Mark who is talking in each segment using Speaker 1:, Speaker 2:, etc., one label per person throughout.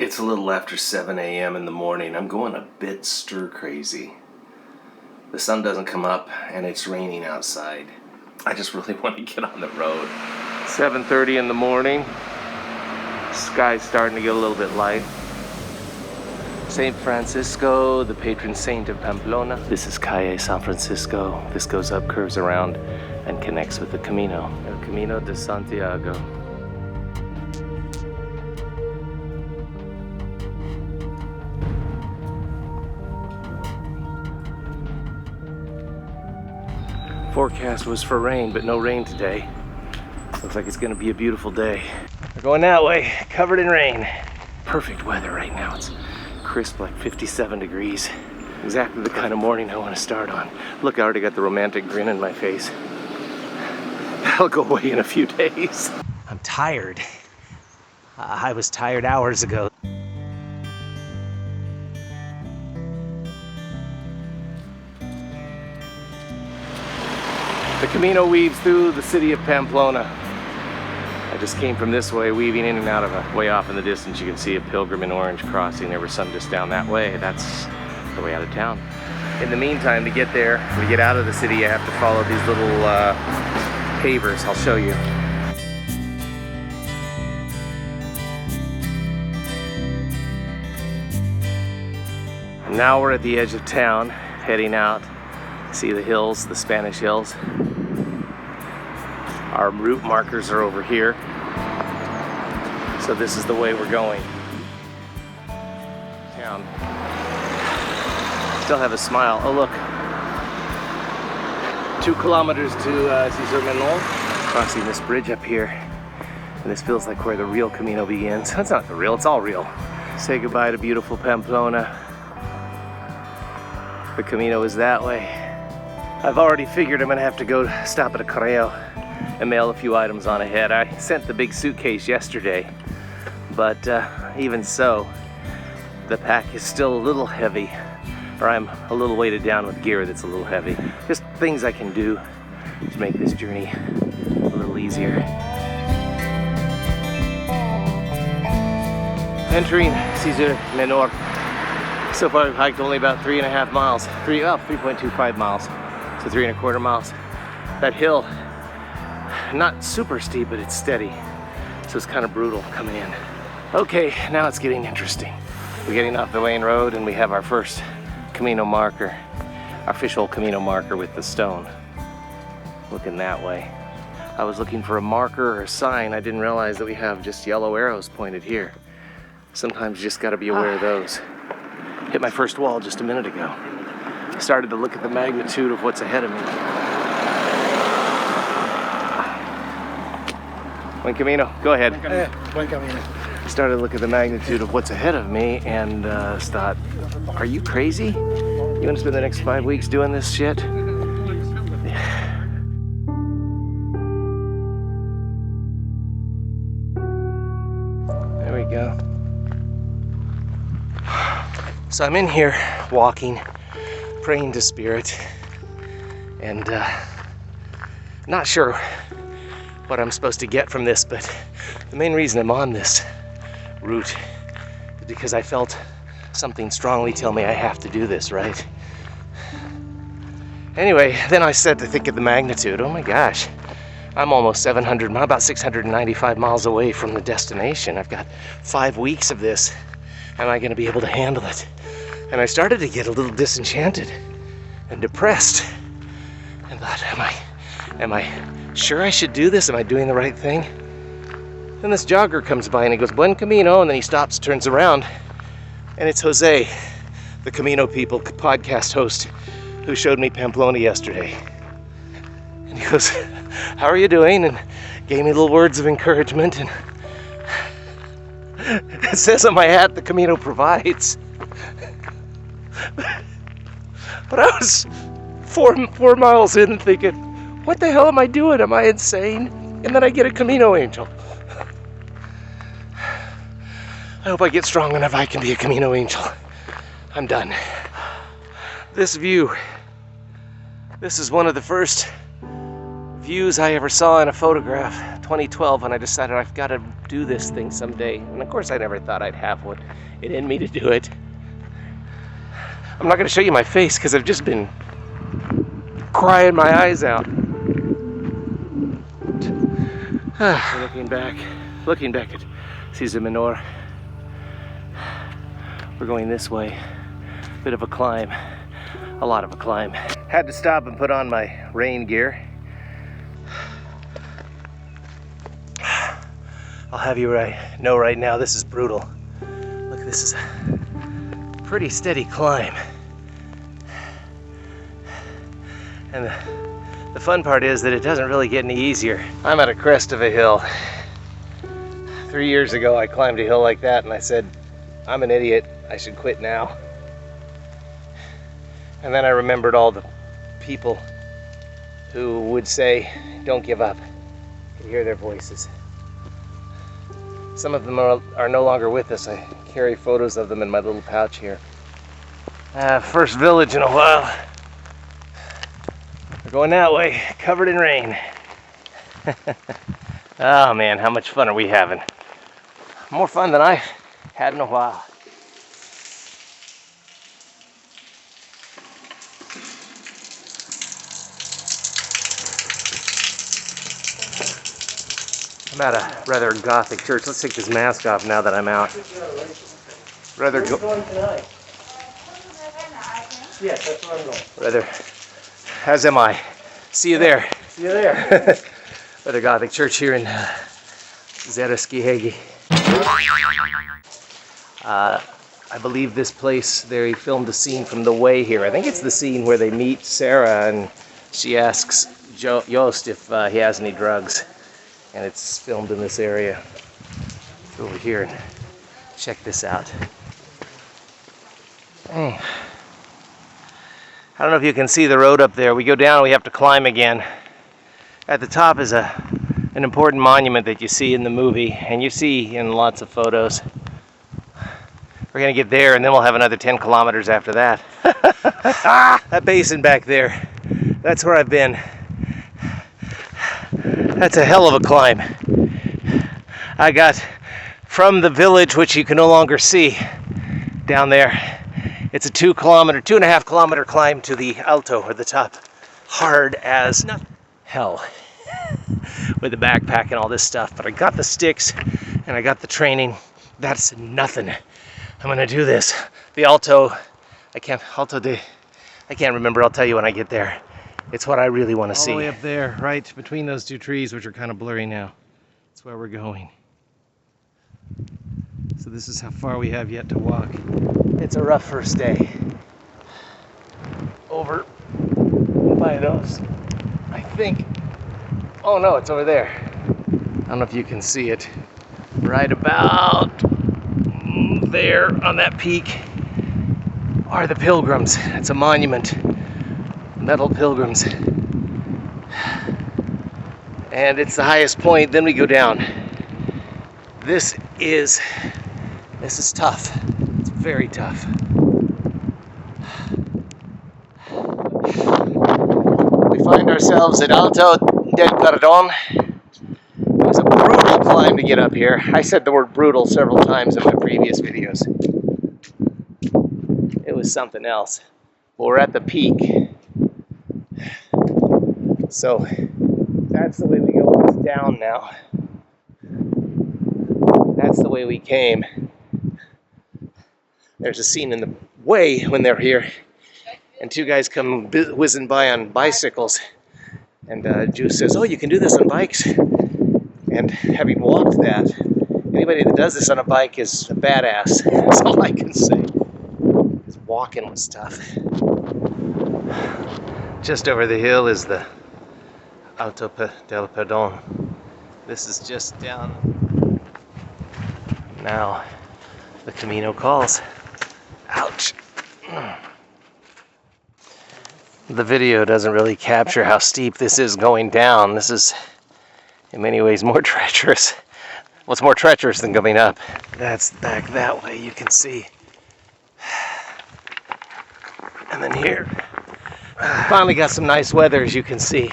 Speaker 1: It's a little after 7 a.m. in the morning. I'm going a bit stir crazy. The sun doesn't come up and it's raining outside. I just really want to get on the road. 7:30 in the morning. Sky's starting to get a little bit light. St. Francisco, the patron saint of Pamplona. This is Calle San Francisco. This goes up, curves around, and connects with the Camino. El Camino de Santiago. Forecast was for rain, but no rain today. Looks like it's gonna be a beautiful day. We're going that way, covered in rain. Perfect weather right now. It's crisp, like 57 degrees. Exactly the kind of morning I want to start on. Look, I already got the romantic grin in my face. That'll go away in a few days.
Speaker 2: I'm tired. I was tired hours ago.
Speaker 1: The Camino weaves through the city of Pamplona. I just came from this way, weaving in and out of a way off in the distance. You can see a pilgrim in orange crossing their sun just down that way. That's the way out of town. In the meantime, to get there, to get out of the city, you have to follow these little pavers. I'll show you. And now we're at the edge of town, heading out. See the hills, the Spanish hills. Our route markers are over here. So this is the way we're going. Town. Still have a smile. Oh look. 2 kilometers to Cesar Manon. Crossing this bridge up here. And this feels like where the real Camino begins. That's not the real, it's all real. Say goodbye to beautiful Pamplona. The Camino is that way. I've already figured I'm gonna have to go stop at a correo and mail a few items on ahead. I sent the big suitcase yesterday, but even so, the pack is still a little heavy, or I'm a little weighted down with gear that's a little heavy. Just things I can do to make this journey a little easier. Entering Cesar Menor. So far I've hiked only about 3.5 miles, 3.25 miles, so 3.25 miles. That hill, not super steep, but it's steady, so it's kind of brutal coming in. Okay, now it's getting interesting. We're getting off the main road and we have our first Camino marker, our official Camino marker with the stone. Looking that way. I was looking for a marker or a sign. I didn't realize that we have just yellow arrows pointed here. Sometimes you just gotta be aware of those. Hit my first wall just a minute ago. Started to look at the magnitude of what's ahead of me. Buen Camino, go ahead.
Speaker 3: Buen Camino.
Speaker 1: Started to look at the magnitude of what's ahead of me and thought, are you crazy? You want to spend the next 5 weeks doing this shit? There we go. So I'm in here walking, praying to Spirit, and not sure what I'm supposed to get from this, but the main reason I'm on this route is because I felt something strongly tell me I have to do this, right? Anyway, then I said to think of the magnitude. Oh my gosh, I'm almost about 695 miles away from the destination. I've got 5 weeks of this. Am I going to be able to handle it? And I started to get a little disenchanted and depressed and thought, am I sure I should do this? Am I doing the right thing? Then this jogger comes by and he goes, Buen Camino, and then he stops, turns around, and it's Jose, the Camino People podcast host, who showed me Pamplona yesterday. And he goes, how are you doing? And gave me little words of encouragement, and it says on my hat, the Camino provides. But I was four miles in thinking, what the hell am I doing? Am I insane? And then I get a Camino angel. I hope I get strong enough I can be a Camino angel. I'm done. This view. This is one of the first views I ever saw in a photograph. 2012 when I decided I've got to do this thing someday. And of course I never thought I'd have what it in me to do it. I'm not going to show you my face because I've just been crying my eyes out. Looking back at Cesar Minor. We're going this way. Bit of a climb. A lot of a climb. Had to stop and put on my rain gear. I'll have you know right now, this is brutal. Look, this is a pretty steady climb. And the fun part is that it doesn't really get any easier. I'm at a crest of a hill. 3 years ago, I climbed a hill like that and I said, I'm an idiot, I should quit now. And then I remembered all the people who would say, don't give up. I could hear their voices. Some of them are no longer with us. I carry photos of them in my little pouch here. First village in a while. We're going that way, covered in rain. Oh man, how much fun are we having? More fun than I've had in a while. I'm at a rather gothic church. Let's take this mask off now that I'm out. Yes, that's where I'm going. As am I. See you there. See you there. Rather gothic church here in Zereskihegi. I believe this place, they filmed a scene from The Way here. I think it's the scene where they meet Sarah and she asks Joost if he has any drugs. And it's filmed in this area. Let's go over here and check this out. I don't know if you can see the road up there. We go down, we have to climb again. At the top is an important monument that you see in the movie, and you see in lots of photos. We're gonna get there, and then we'll have another 10 kilometers after that. That basin back there, that's where I've been. That's a hell of a climb. I got from the village, which you can no longer see down there. It's a 2.5 kilometer climb to the Alto, or the top. Hard as hell with the backpack and all this stuff. But I got the sticks and I got the training. That's nothing. I'm gonna do this. The Alto, I can't remember. I'll tell you when I get there. It's what I really want to see. All the way up there, right between those two trees, which are kind of blurry now. That's where we're going. So this is how far we have yet to walk. It's a rough first day. Over by those, I think. Oh no, it's over there. I don't know if you can see it. Right about there on that peak are the pilgrims. It's a monument. Metal pilgrims. And it's the highest point, then we go down. This is tough. It's very tough. We find ourselves at Alto del Perdón. It was a brutal climb to get up here. I said the word brutal several times in my previous videos. It was something else. Well, we're at the peak. So that's the way we go. It's down now. That's the way we came. There's a scene in The Way when they're here, and two guys come whizzing by on bicycles, and Juice says, "Oh, you can do this on bikes." And having walked that, anybody that does this on a bike is a badass. That's all I can say. Because walking was tough. Just over the hill is the Alto del Perdón. This is just down. Now the Camino calls. Ouch. The video doesn't really capture how steep this is going down. This is in many ways more treacherous. What's more treacherous than coming up? That's back that way, you can see. And then here. Finally got some nice weather, as you can see.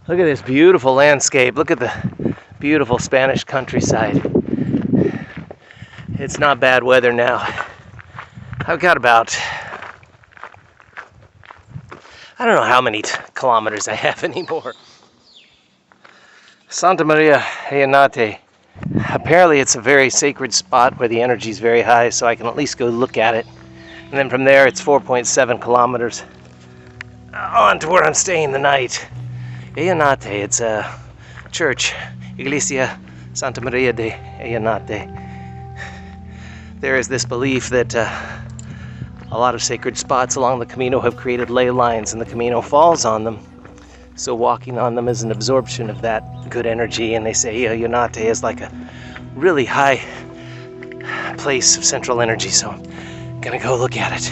Speaker 1: Look at this beautiful landscape. Look at the beautiful Spanish countryside. It's not bad weather now. I've got about, I don't know how many kilometers I have anymore. Santa Maria Eyanate. Apparently it's a very sacred spot where the energy is very high, so I can at least go look at it. And then from there it's 4.7 kilometers on to where I'm staying the night. Eyanate, it's a church, Iglesia Santa Maria de Eyanate. There is this belief that a lot of sacred spots along the Camino have created ley lines, and the Camino falls on them. So walking on them is an absorption of that good energy, and they say Eyanate is like a really high place of central energy, so I'm gonna go look at it.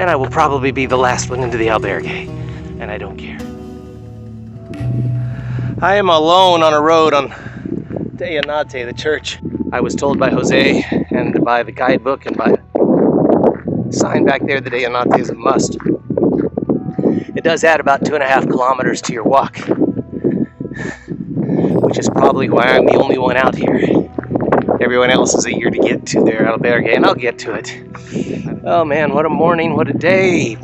Speaker 1: And I will probably be the last one into the albergue, and I don't care. I am alone on a road on to Eyanate, the church. I was told by Jose and by the guidebook and by the sign back there that Eyanate is a must. It does add about 2.5 kilometers to your walk, which is probably why I'm the only one out here. Everyone else is eager to get to their albergue, and I'll get to it. Oh man, what a morning, what a day.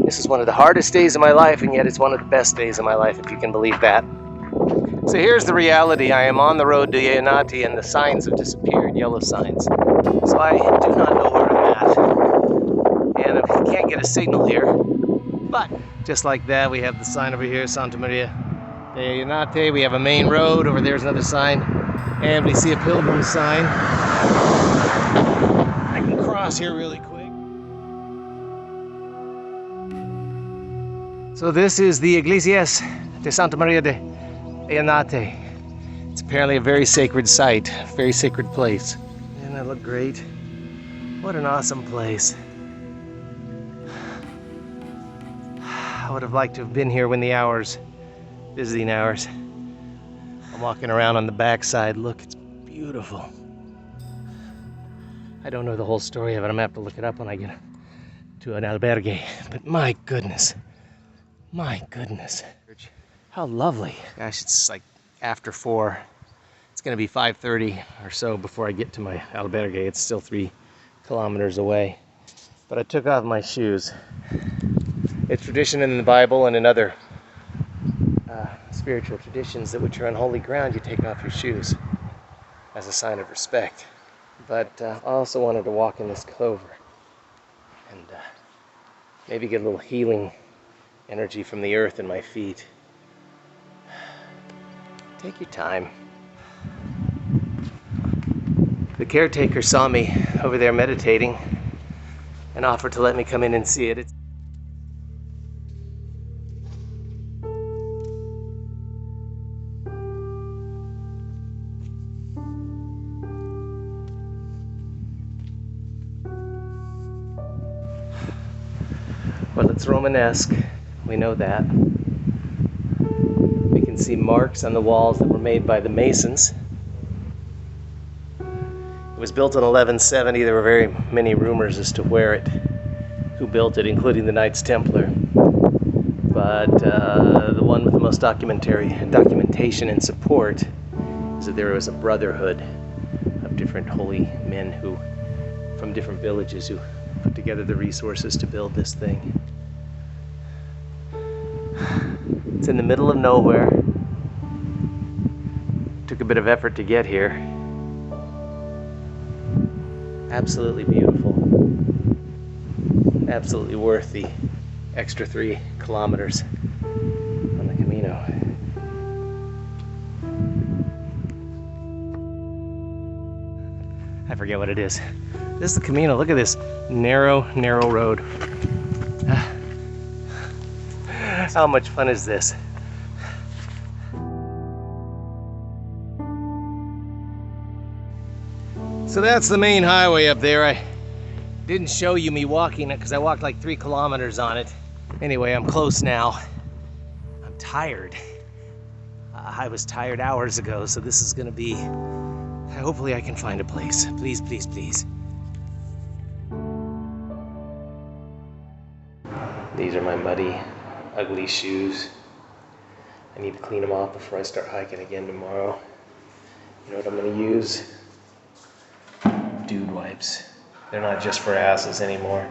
Speaker 1: This is one of the hardest days of my life, and yet it's one of the best days of my life, if you can believe that. So here's the reality. I am on the road to Eyanate, and the signs have disappeared, yellow signs. So I do not know where I'm at. And I can't get a signal here. But just like that, we have the sign over here, Santa Maria de Eyanate. We have a main road. Over there's another sign. And we see a pilgrim sign. I can cross here really quick. So this is the Iglesias de Santa Maria de Eyanate. It's apparently a very sacred site, a very sacred place. And I look great. What an awesome place. I would have liked to have been here when the visiting hours. I'm walking around on the backside. Look, it's beautiful. I don't know the whole story of it. I'm gonna have to look it up when I get to an albergue. But my goodness, how lovely. Gosh, it's like after 4. It's gonna be 5:30 or so before I get to my albergue. It's still 3 kilometers away. But I took off my shoes. It's tradition in the Bible and in other spiritual traditions that when you're on holy ground, you take off your shoes as a sign of respect. But I also wanted to walk in this clover and maybe get a little healing energy from the earth in my feet. Take your time. The caretaker saw me over there meditating and offered to let me come in and see it. Well, it's Romanesque, we know that. We can see marks on the walls that were made by the Masons. It was built in 1170. There were very many rumors as to who built it, including the Knights Templar. But the one with the most documentation and support is that there was a brotherhood of different holy men from different villages who put together the resources to build this thing. It's in the middle of nowhere. Took a bit of effort to get here. Absolutely beautiful. Absolutely worth the extra 3 kilometers on the Camino. I forget what it is. This is the Camino. Look at this narrow road. How much fun is this? So that's the main highway up there. I didn't show you me walking it because I walked like 3 kilometers on it. Anyway, I'm close now. I'm tired. I was tired hours ago, so this is gonna be, hopefully I can find a place. Please, please, please. These are my muddy ugly shoes. I need to clean them off before I start hiking again tomorrow. You know what I'm gonna use? Dude wipes. They're not just for asses anymore.